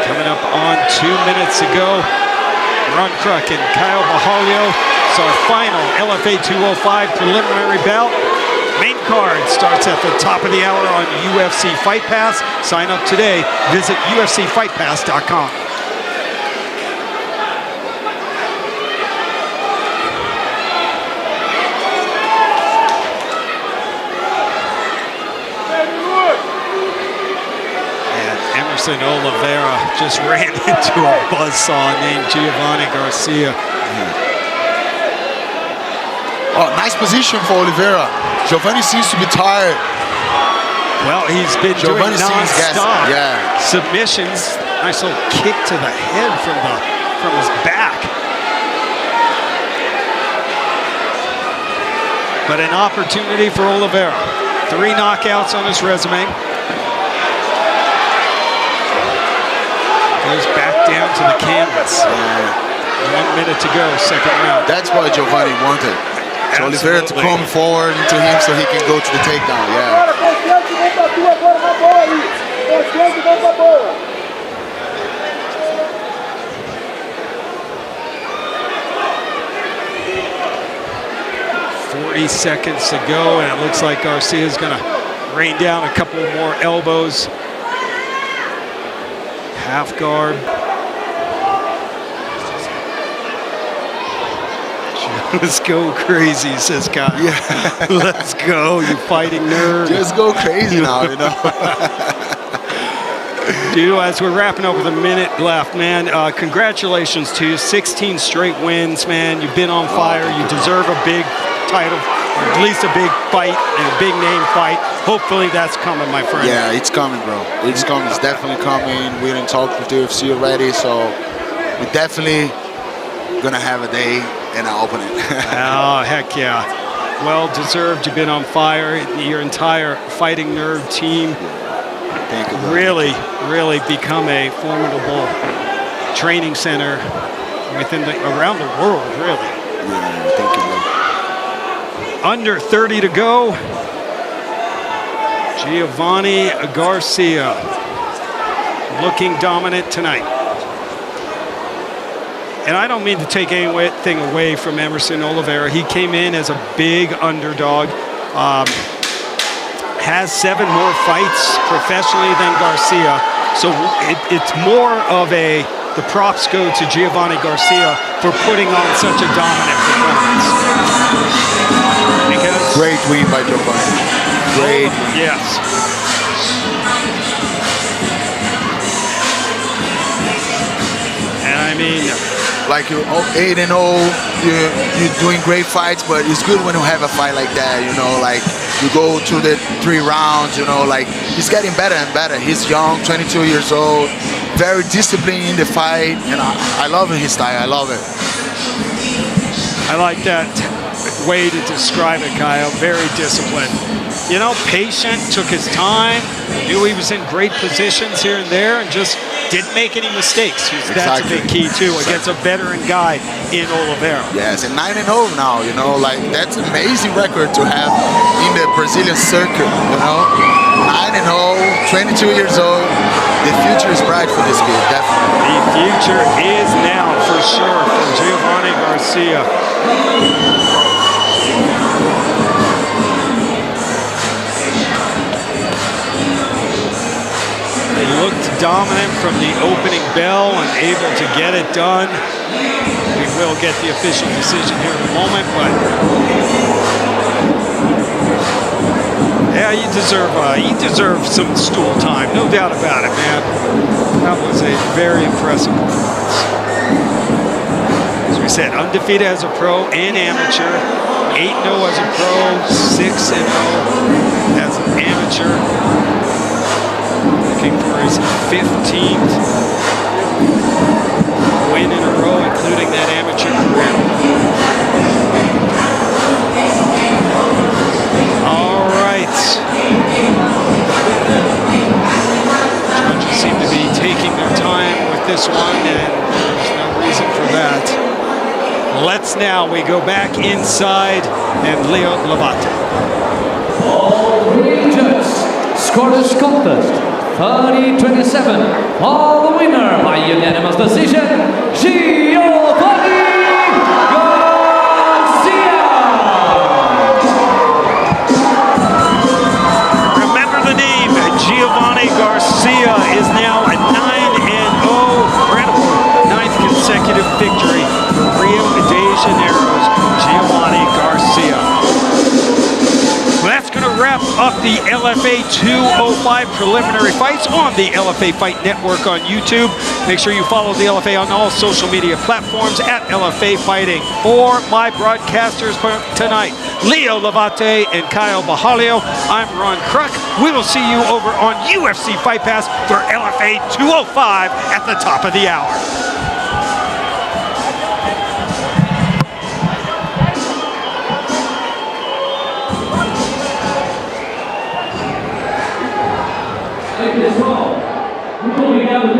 Coming up on 2 minutes ago, Ron Kruk and Kyle Bajalio. So our final LFA 205 preliminary bout. Main card starts at the top of the hour on UFC Fight Pass. Sign up today. Visit UFCFightPass.com. And Emerson Oliveira just ran into a buzzsaw named Giovanni Garcia. Oh, nice position for Oliveira. Giovanni seems to be tired. Well, he's been Giovanni doing seems non-stop yeah. submissions. Nice little kick to the head from his back. But an opportunity for Oliveira. 3 knockouts on his resume. Goes back down to the canvas. 1 minute to go, second round. That's what Giovanni wanted. So Oliveira to come forward into him so he can go to the takedown, yeah. 40 seconds to go, and it looks like Garcia's gonna rain down a couple more elbows. Half guard. Let's go crazy, says Kyle. Yeah. Let's go, you fighting nerd. Just go crazy now, you know. Dude, as we're wrapping up with a minute left, man, congratulations to you. 16 straight wins, man. You've been on fire. You deserve a big title, or at least a big fight and a big name fight. Hopefully that's coming, my friend. Yeah, it's coming, bro. It's coming. It's definitely coming. We didn't talk with the UFC already, so we're definitely gonna have a day and I'll open it. Oh, heck yeah. Well deserved. You've been on fire. Your entire Fighting Nerd team Thank you, bro. really become a formidable training center around the world, really. Yeah, thank you, bro. Under 30 to go. Giovanni Garcia looking dominant tonight. And I don't mean to take anything away from Emerson Oliveira. He came in as a big underdog. Has 7 more fights professionally than Garcia. So it's more of the props go to Giovanni Garcia for putting on such a dominant performance. Because Great win by Giovanni. Great. Yes. And I mean, like you're 8-0, you're doing great fights, but it's good when you have a fight like that, you know, like you go through the 3 rounds, you know, like he's getting better and better. He's young, 22 years old, very disciplined in the fight, and I love his style, I love it. I like that way to describe it, Kyle. Very disciplined. You know, patient, took his time, knew he was in great positions here and there, and just didn't make any mistakes. That's a big key, too, against a veteran guy in Oliveira. Yes, and 9-0 now, you know, like that's an amazing record to have in the Brazilian circuit, you know. 9-0, 22 years old. The future is bright for this kid, definitely. The future is now, for sure, for Giovanni Garcia. They looked dominant from the opening bell and able to get it done. We will get the official decision here in a moment, but yeah, you deserve some stool time, no doubt about it, man. That was a very impressive performance. As we said, undefeated as a pro and amateur, 8-0 as a pro, 6-0 as an amateur. Looking for his 15th win in a row, including that amateur career. All right. Judges seem to be taking their time with this one, and there's no reason for that. We go back inside, and Leo Lavate. All regions score this contest 30-27. All winner by unanimous decision, Giovanni Garcia. Remember the name, Giovanni Garcia is now a 9-0, incredible 9th consecutive victory for Rio de Janeiro's Giovanni Garcia. Well, that's going to wrap up the LFA 205 preliminary fights on the LFA Fight Network on YouTube. Make sure you follow the LFA on all social media platforms at LFA Fighting. For my broadcasters tonight, Leo Lavate and Kyle Bajalio, I'm Ron Kruk. We will see you over on UFC Fight Pass for LFA 205 at the top of the hour. Take this home. We're going to have the